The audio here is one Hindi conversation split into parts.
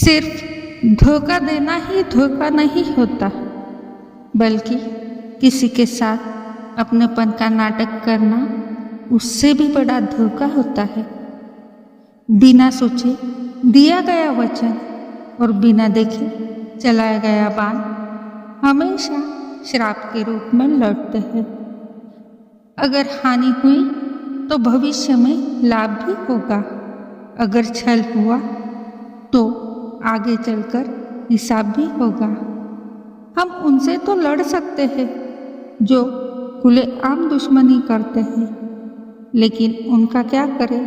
सिर्फ धोखा देना ही धोखा नहीं होता, बल्कि किसी के साथ अपनेपन का नाटक करना उससे भी बड़ा धोखा होता है। बिना सोचे दिया गया वचन और बिना देखे चलाया गया बाण हमेशा श्राप के रूप में लौटते हैं। अगर हानि हुई तो भविष्य में लाभ भी होगा, अगर छल हुआ तो आगे चलकर हिसाब भी होगा। हम उनसे तो लड़ सकते हैं जो खुलेआम दुश्मनी करते हैं, लेकिन उनका क्या करें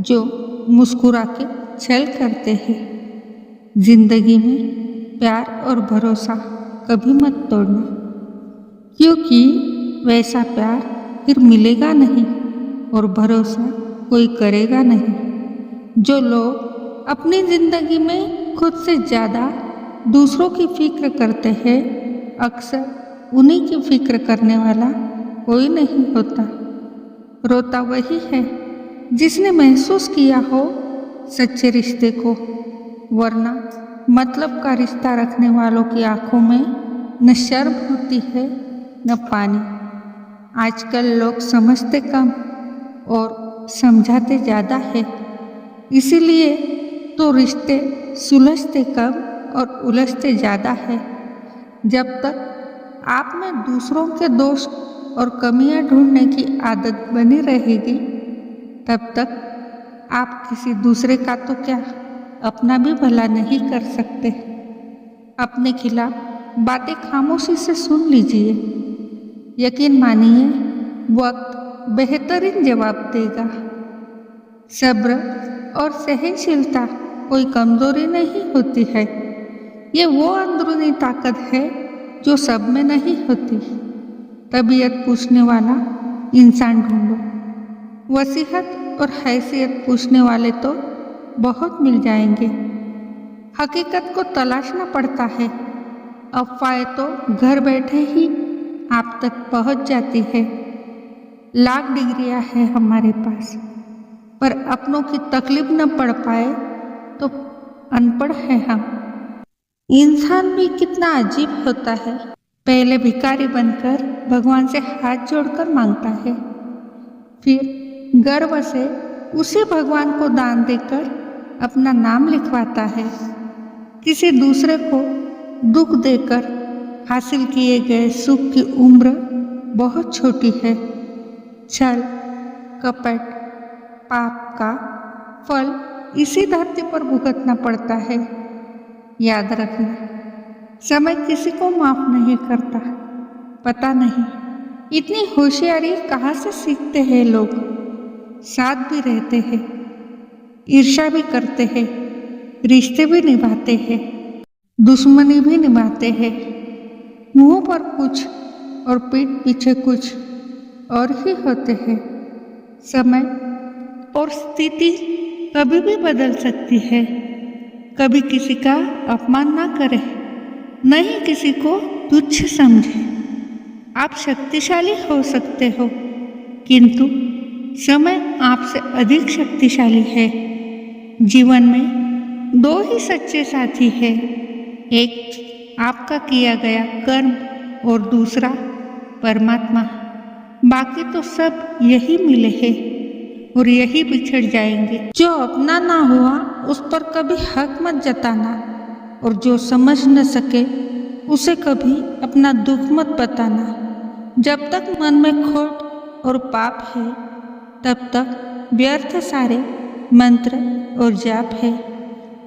जो मुस्कुरा के छल करते हैं। जिंदगी में प्यार और भरोसा कभी मत तोड़ना, क्योंकि वैसा प्यार फिर मिलेगा नहीं और भरोसा कोई करेगा नहीं। जो लोग अपनी जिंदगी में खुद से ज़्यादा दूसरों की फिक्र करते हैं, अक्सर उन्हीं की फिक्र करने वाला कोई नहीं होता। रोता वही है जिसने महसूस किया हो सच्चे रिश्ते को, वरना मतलब का रिश्ता रखने वालों की आंखों में न शर्म होती है न पानी। आजकल लोग समझते कम और समझाते ज़्यादा है, इसीलिए तो रिश्ते सुलझते कम और उलझते ज़्यादा है। जब तक आप में दूसरों के दोष और कमियां ढूंढने की आदत बनी रहेगी, तब तक आप किसी दूसरे का तो क्या अपना भी भला नहीं कर सकते। अपने खिलाफ बातें खामोशी से सुन लीजिए, यकीन मानिए वक्त बेहतरीन जवाब देगा। सब्र और सहनशीलता कोई कमजोरी नहीं होती है, ये वो अंदरूनी ताकत है जो सब में नहीं होती। तबीयत पूछने वाला इंसान ढूंढो, वसीयत और हैसियत पूछने वाले तो बहुत मिल जाएंगे। हकीकत को तलाशना पड़ता है, अफवाहें तो घर बैठे ही आप तक पहुंच जाती है। लाख डिग्रियां हैं हमारे पास, पर अपनों की तकलीफ न पढ़ पाए तो अनपढ़ है हम। इंसान भी कितना अजीब होता है, पहले भिखारी बनकर भगवान से हाथ जोड़कर मांगता है, फिर गर्व से उसी भगवान को दान देकर अपना नाम लिखवाता है। किसी दूसरे को दुख देकर हासिल किए गए सुख की उम्र बहुत छोटी है। छल, कपट, पाप का फल इसी धरती पर भुगतना पड़ता है। याद रखना, समय किसी को माफ नहीं करता। पता नहीं इतनी होशियारी कहाँ से सीखते हैं लोग। साथ भी रहते हैं, ईर्ष्या भी करते हैं, रिश्ते भी निभाते हैं, दुश्मनी भी निभाते हैं। मुंह पर कुछ और पीठ पीछे कुछ और ही होते हैं। समय और स्थिति कभी भी बदल सकती है। कभी किसी का अपमान ना करें, न ही किसी को तुच्छ समझे। आप शक्तिशाली हो सकते हो, किंतु समय आपसे अधिक शक्तिशाली है। जीवन में दो ही सच्चे साथी हैं, एक आपका किया गया कर्म और दूसरा परमात्मा। बाकी तो सब यही मिले हैं और यही बिछड़ जाएंगे। जो अपना ना हुआ उस पर कभी हक मत जताना, और जो समझ न सके उसे कभी अपना दुख मत बताना। जब तक मन में खोट और पाप है, तब तक व्यर्थ सारे मंत्र और जाप है।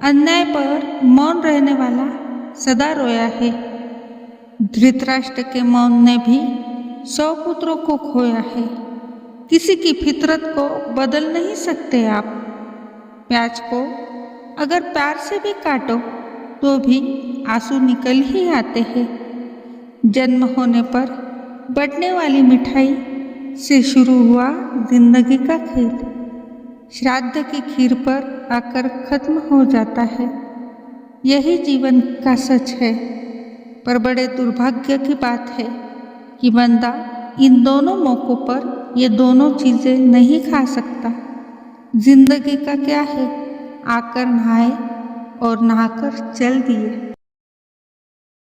अन्याय पर मौन रहने वाला सदा रोया है। धृतराष्ट्र के मौन ने भी 100 पुत्रों को खोया है। किसी की फितरत को बदल नहीं सकते आप। प्याज को अगर प्यार से भी काटो तो भी आंसू निकल ही आते हैं। जन्म होने पर बढ़ने वाली मिठाई से शुरू हुआ जिंदगी का खेल, श्राद्ध की खीर पर आकर खत्म हो जाता है। यही जीवन का सच है। पर बड़े दुर्भाग्य की बात है कि बंदा इन दोनों मौक़ों पर ये दोनों चीज़ें नहीं खा सकता। जिंदगी का क्या है, आकर नहाए और नहाकर चल दिए।